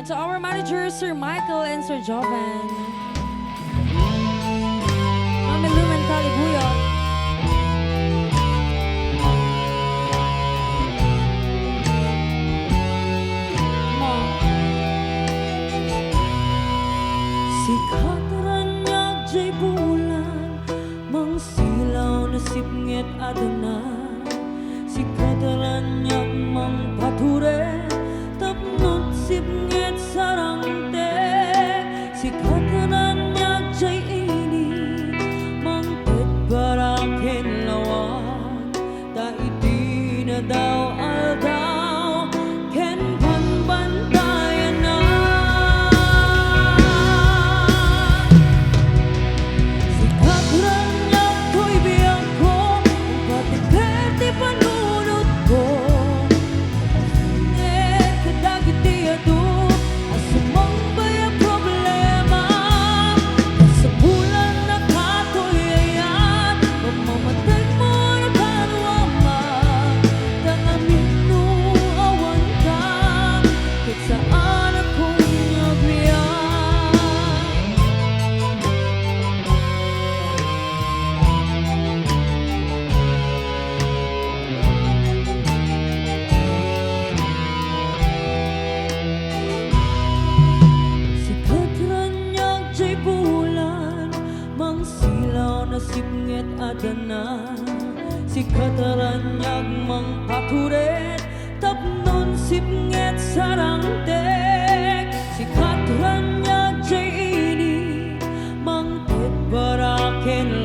to our managers, Sir Michael and Sir Jovan. Mami Lumen Kalibuyot. Sikat ranyak jay bulan, mang silaw na sipngit adanan. Sikat ranyak mang pature, tapnot sipngit sarangte. Sikat ranyak jay ini, mang tedbarakin lawan. Ta iti na daw aldaw, ken panbantayan na. Sipngit adana, sikat ranyak mang paturet, tapnon sipngit sarangtek. Sikat ranyak jay ini, mang tedbaraken